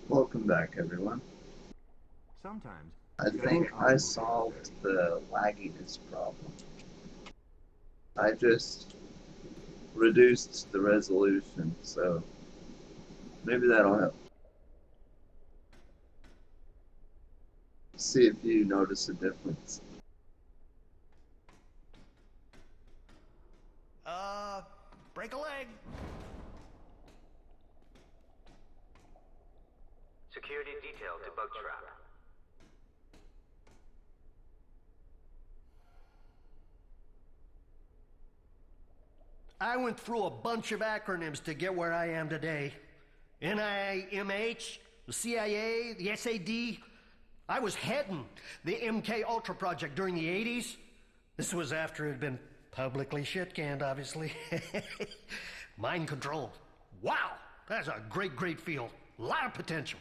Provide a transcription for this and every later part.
Welcome back, everyone. Sometimes I you gotta think get I on. solved the lagginess problem. I just reduced the resolution, so maybe that'll help. See if you notice a difference. Uh, break a leg. Security detail to bug trap. I went through a bunch of acronyms to get where I am today. NIMH, the CIA, the SAD. I was heading the MK Ultra project during the 80s. This was after it had been publicly shit-canned, obviously. Mind control. Wow, that's a great field. A lot of potential.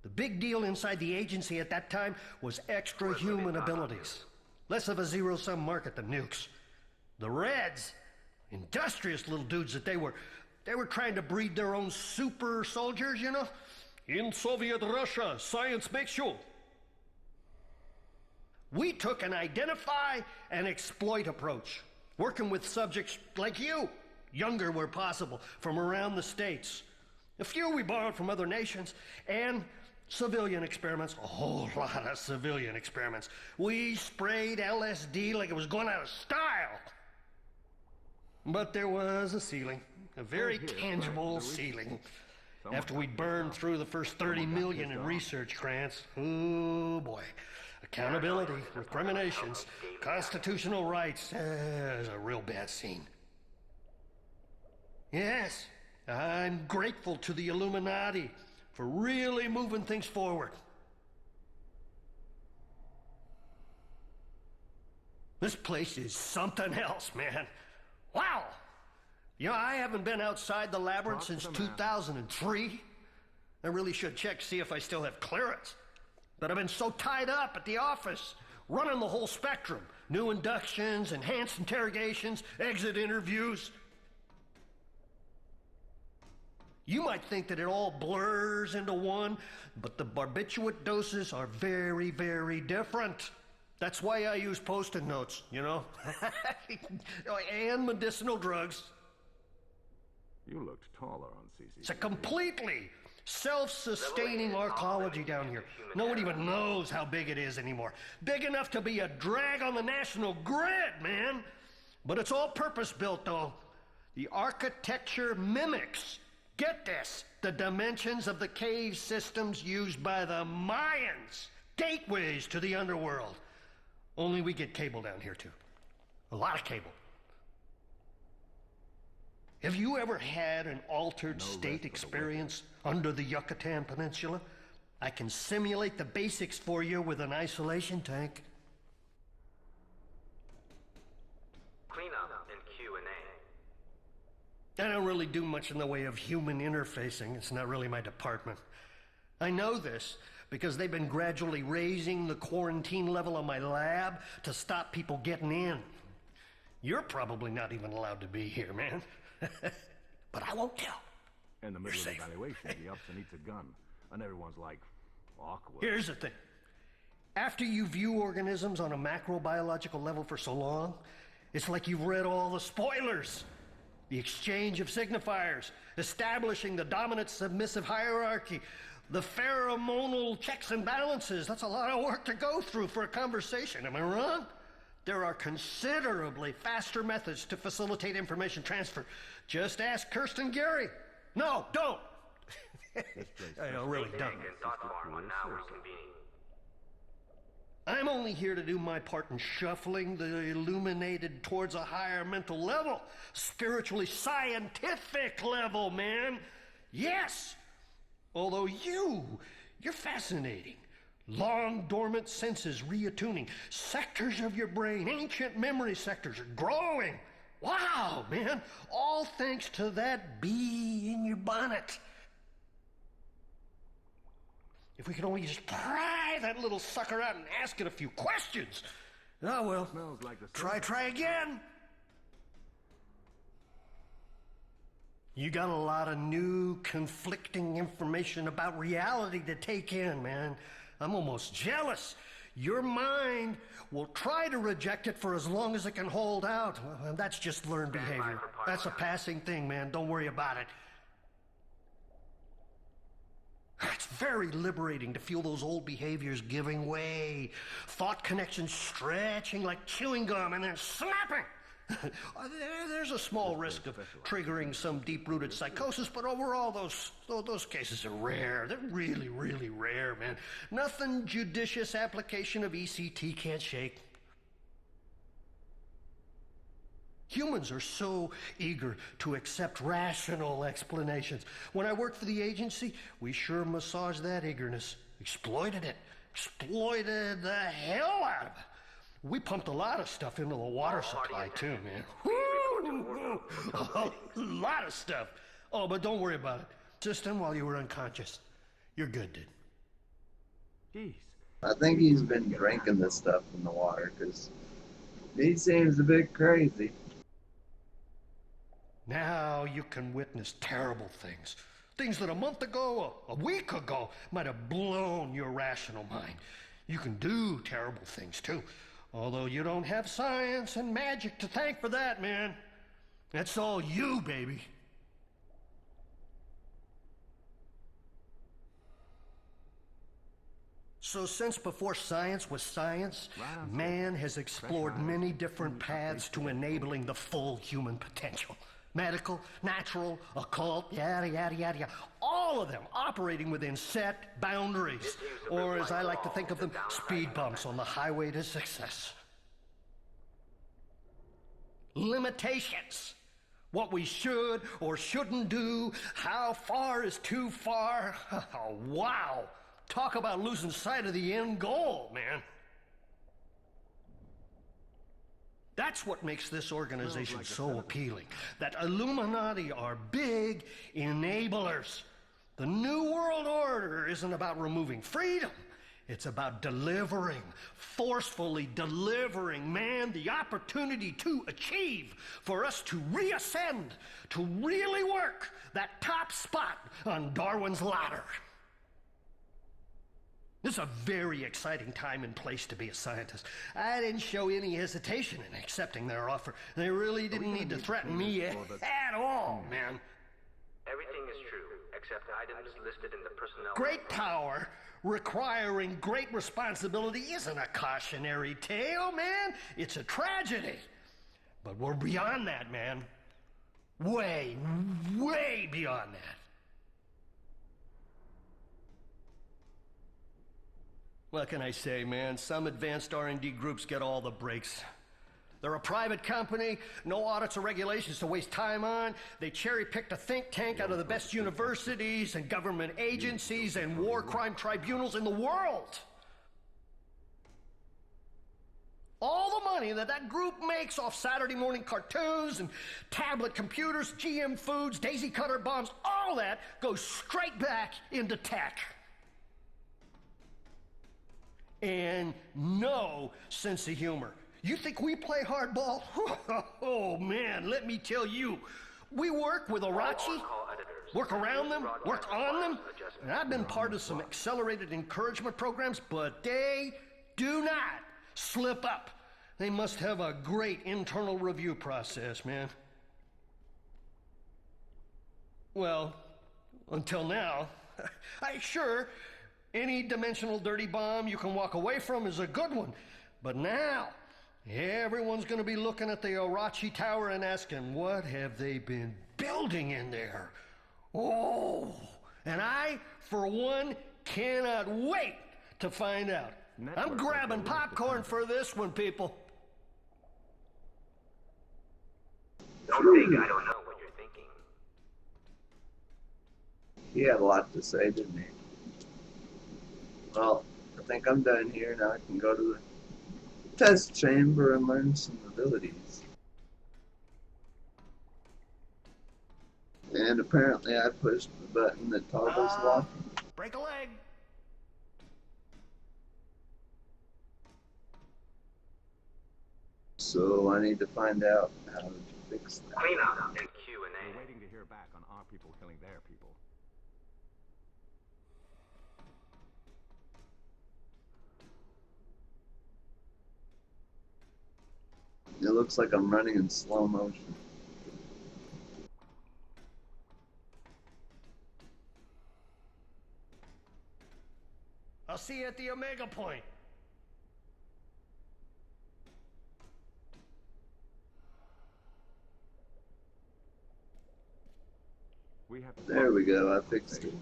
The big deal inside the agency at that time was extra-human abilities. Less of a zero-sum market than nukes. The Reds, industrious little dudes that they were trying to breed their own super soldiers, you know? In Soviet Russia, science makes you. We took an identify and exploit approach, working with subjects like you, younger where possible, from around the States. A few we borrowed from other nations, and civilian experiments, a whole lot of civilian experiments. We sprayed LSD like it was going out of style. But there was a ceiling, a very tangible ceiling. After we'd burned through the first 30 million in research grants, oh boy. Accountability, recriminations, constitutional rights, is a real bad scene. Yes, I'm grateful to the Illuminati for really moving things forward. This place is something else, man. Wow! You know, I haven't been outside the labyrinth since 2003. I really should check, see if I still have clearance. But I've been so tied up at the office, running the whole spectrum. New inductions, enhanced interrogations, exit interviews. You might think that it all blurs into one, but the barbiturate doses are very different. That's why I use post-it notes, you know? And medicinal drugs. You looked taller on CC. It's a completely self-sustaining arcology down here. No one even knows how big it is anymore. Big enough to be a drag on the national grid, man. But it's all purpose-built, though. The architecture mimics, get this, the dimensions of the cave systems used by the Mayans. Gateways to the underworld. Only we get cable down here, too. A lot of cable. Have you ever had an altered state experience under the Yucatan Peninsula? I can simulate the basics for you with an isolation tank. Cleanup and Q&A. I don't really do much in the way of human interfacing. It's not really my department. I know this because they've been gradually raising the quarantine level of my lab to stop people getting in. You're probably not even allowed to be here, man. But I won't tell. In the middle of evaluation, the officer needs a gun. And everyone's like, awkward. Here's the thing. After you view organisms on a macrobiological level for so long, it's like you've read all the spoilers. The exchange of signifiers, establishing the dominant-submissive hierarchy, the pheromonal checks and balances. That's a lot of work to go through for a conversation, am I wrong? There are considerably faster methods to facilitate information transfer. Just ask Kirsten Gary. No, don't. I really don't. I'm only here to do my part in shuffling the illuminated towards a higher mental level. Spiritually scientific level, man. Yes. Although you're fascinating. Long dormant senses reattuning. Sectors of your brain, ancient memory sectors are growing. Wow, man. All thanks to that bee in your bonnet. If we could only just pry that little sucker out and ask it a few questions. Oh, well, Smells like the try again. You got a lot of new, conflicting information about reality to take in, man. I'm almost jealous. Your mind will try to reject it for as long as it can hold out. Well, that's just learned behavior. That's a passing thing, man. Don't worry about it. It's very liberating to feel those old behaviors giving way. Thought connections stretching like chewing gum and then snapping. There's a small risk of triggering some deep-rooted psychosis, but overall, those cases are rare. They're really, really rare, man. Nothing judicious application of ECT can't shake. Humans are so eager to accept rational explanations. When I worked for the agency, we sure massaged that eagerness. Exploited it. Exploited the hell out of it. We pumped a lot of stuff into the water supply, too, man. Woo! A lot of stuff. Oh, but don't worry about it. Just then while you were unconscious. You're good, dude. Jeez. I think he's been drinking this stuff in the water, because he seems a bit crazy. Now you can witness terrible things. Things that a month ago, a week ago, might have blown your rational mind. You can do terrible things, too. Although you don't have science and magic to thank for that, man. That's all you, baby. So since before science was science, man has explored many different paths to enabling the full human potential. Medical, natural, occult, yada, yada, yada, yada. All of them operating within set boundaries. Or as I like to think of them, speed bumps on the highway to success. Limitations. What we should or shouldn't do. How far is too far. Oh, wow. Talk about losing sight of the end goal, man. That's what makes this organization so appealing. That Illuminati are big enablers. The New World Order isn't about removing freedom. It's about delivering, forcefully delivering, man, the opportunity to achieve, for us to reascend, to really work that top spot on Darwin's ladder. This is a very exciting time and place to be a scientist. I didn't show any hesitation in accepting their offer. They really didn't need to threaten me at all, man. Everything is true, except items listed in the personnel. Great power requiring great responsibility isn't a cautionary tale, man. It's a tragedy. But we're beyond that, man. Way, way beyond that. What can I say, man? Some advanced R&D groups get all the breaks. They're a private company, no audits or regulations to waste time on. They cherry-picked a think tank out of the best universities and government agencies and war crime tribunals in the world. All the money that group makes off Saturday morning cartoons and tablet computers, GM foods, daisy cutter bombs, all that goes straight back into tech. And no sense of humor. You think we play hardball? Oh, man, let me tell you. We work with Orochi, work around them, work on them. And I've been part of some accelerated encouragement programs, but they do not slip up. They must have a great internal review process, man. Well, until now, sure, any dimensional dirty bomb you can walk away from is a good one. But now, everyone's going to be looking at the Orochi Tower and asking, what have they been building in there? Oh, and I, for one, cannot wait to find out. I'm grabbing popcorn for this one, people. Don't think I don't know what you're thinking. He had a lot to say, didn't he? Well, I think I'm done here. Now I can go to the test chamber and learn some abilities. And apparently I pushed the button that toggles walking. Break a leg. So I need to find out how to fix that. Clean up and Q&A. We're waiting to hear back on our people killing their people. It looks like I'm running in slow motion. I'll see you at the Omega Point. We have to There we go, I fixed it.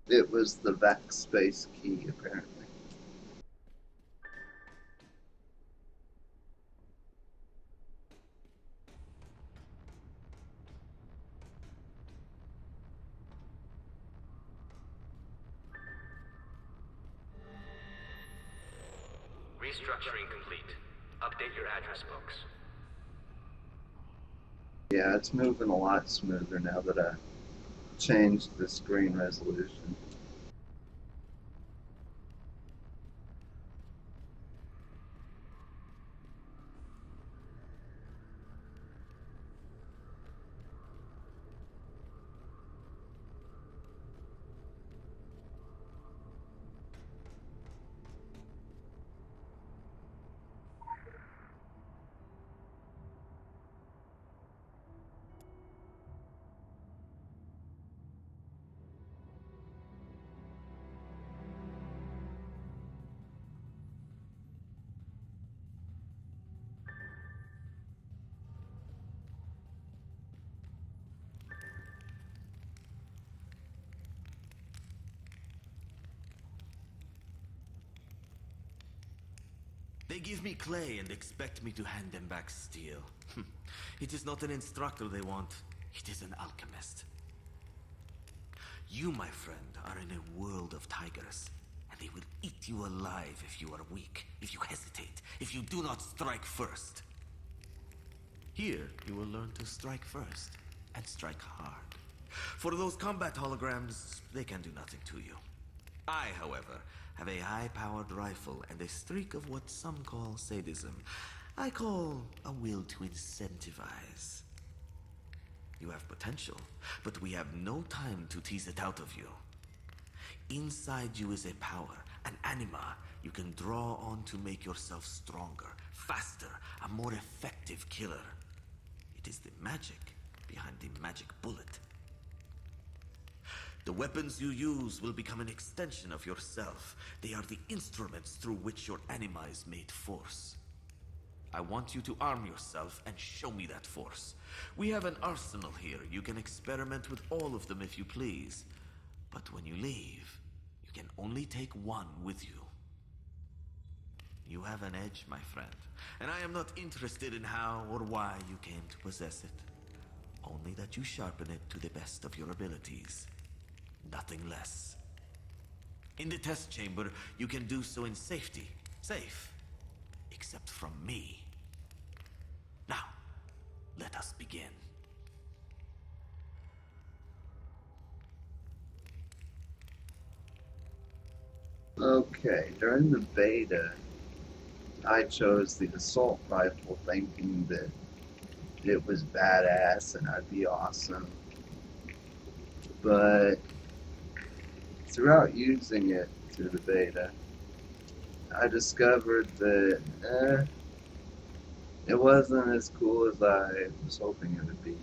It was the backspace key, apparently. Restructuring complete. Update your address books. Yeah, it's moving a lot smoother now that I changed the screen resolution. They give me clay and expect me to hand them back steel. It is not an instructor they want, it is an alchemist. You, my friend, are in a world of tigers, and they will eat you alive if you are weak, if you hesitate, if you do not strike first. Here, you will learn to strike first, and strike hard. For those combat holograms, they can do nothing to you. I, however, have a high-powered rifle and a streak of what some call sadism. I call a will to incentivize. You have potential, but we have no time to tease it out of you. Inside you is a power, an anima you can draw on to make yourself stronger, faster, a more effective killer. It is the magic behind the magic bullet. The weapons you use will become an extension of yourself. They are the instruments through which your anima is made force. I want you to arm yourself and show me that force. We have an arsenal here. You can experiment with all of them if you please. But when you leave, you can only take one with you. You have an edge, my friend, and I am not interested in how or why you came to possess it. Only that you sharpen it to the best of your abilities. Nothing less. In the test chamber, you can do so in safety. Safe. Except from me. Now, let us begin. Okay, during the beta, I chose the assault rifle thinking that it was badass and I'd be awesome. But throughout using it through the beta, I discovered that it wasn't as cool as I was hoping it would be.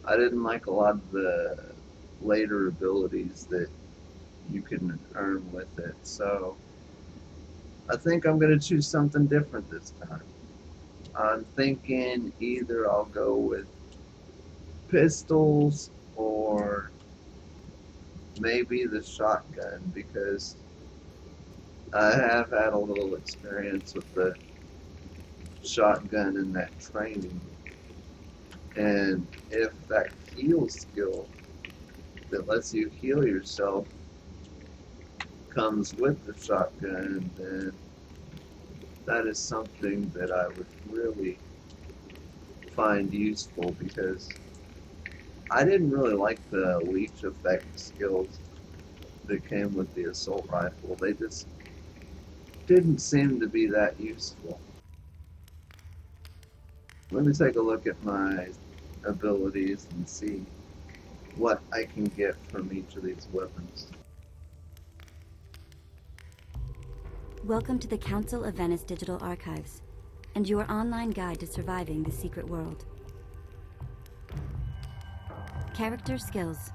I didn't like a lot of the later abilities that you can earn with it, so I think I'm going to choose something different this time. I'm thinking either I'll go with pistols or maybe the shotgun, because I have had a little experience with the shotgun in that training. And if that heal skill that lets you heal yourself comes with the shotgun, then that is something that I would really find useful, because I didn't really like the leech effect skills that came with the assault rifle. They just didn't seem to be that useful. Let me take a look at my abilities and see what I can get from each of these weapons. Welcome to the Council of Venice Digital Archives, and your online guide to surviving the secret world. Character skills.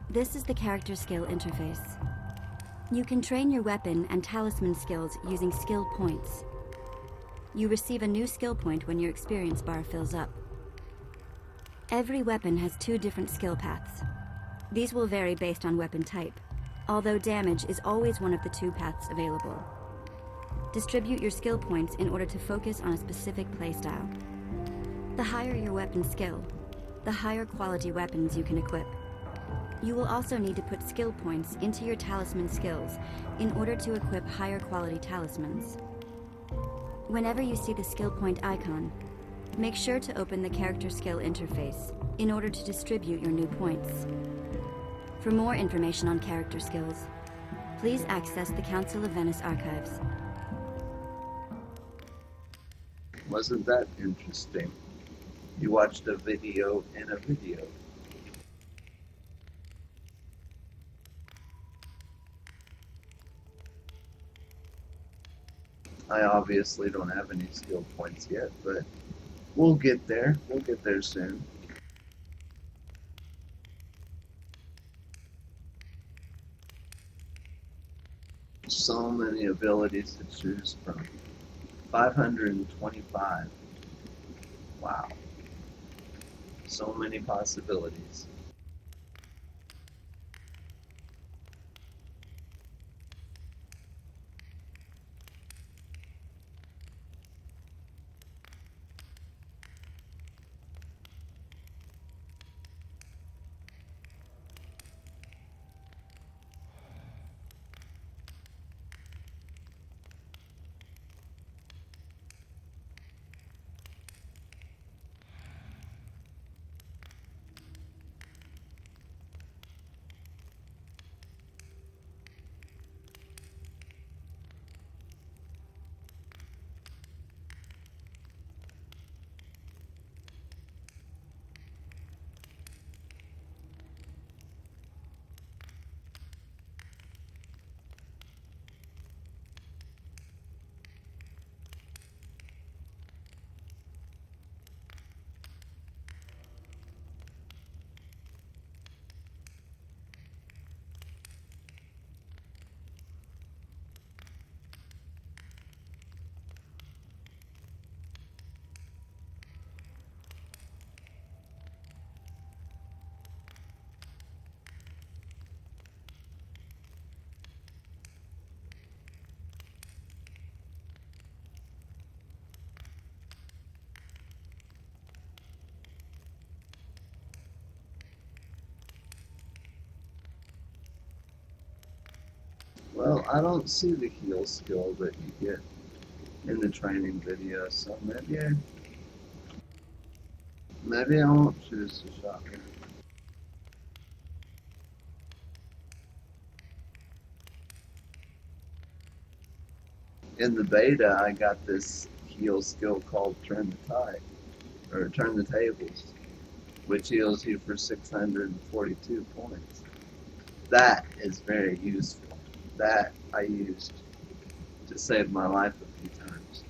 This is the character skill interface. You can train your weapon and talisman skills using skill points. You receive a new skill point when your experience bar fills up. Every weapon has 2 different skill paths. These will vary based on weapon type, although damage is always one of the 2 paths available. Distribute your skill points in order to focus on a specific playstyle. The higher your weapon skill, the higher quality weapons you can equip. You will also need to put skill points into your talisman skills in order to equip higher quality talismans. Whenever you see the skill point icon, make sure to open the character skill interface in order to distribute your new points. For more information on character skills, please access the Council of Venice archives. Wasn't that interesting? You watched a video in a video. I obviously don't have any skill points yet, but we'll get there. We'll get there soon. So many abilities to choose from. 525. Wow. So many possibilities. Well, I don't see the heal skill that you get in the training video, so maybe I won't choose the shotgun. In the beta, I got this heal skill called Turn the Tide, or Turn the Tables, which heals you for 642 points. That is very useful. That I used to save my life a few times.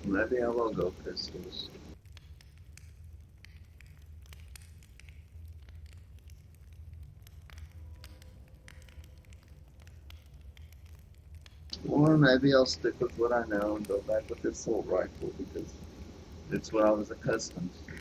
Maybe I will go pistols. Or maybe I'll stick with what I know and go back with this assault rifle because it's what I was accustomed to.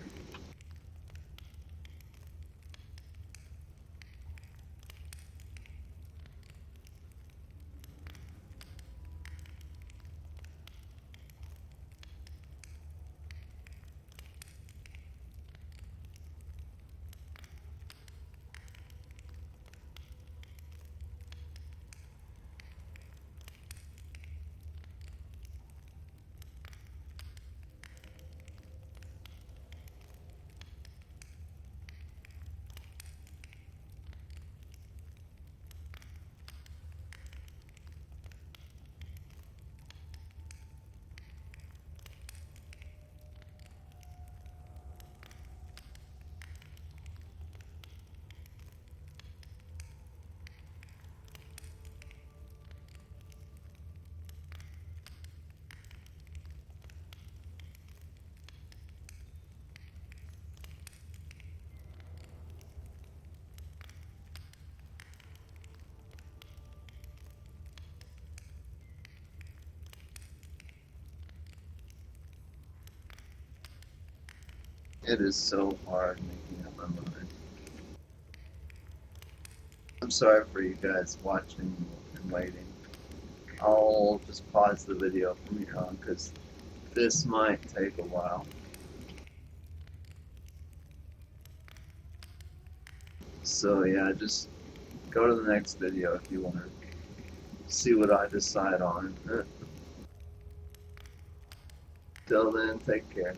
It is so hard making up my mind. I'm sorry for you guys watching and waiting. I'll just pause the video from here on because this might take a while. So yeah, just go to the next video if you want to see what I decide on. Till then, take care.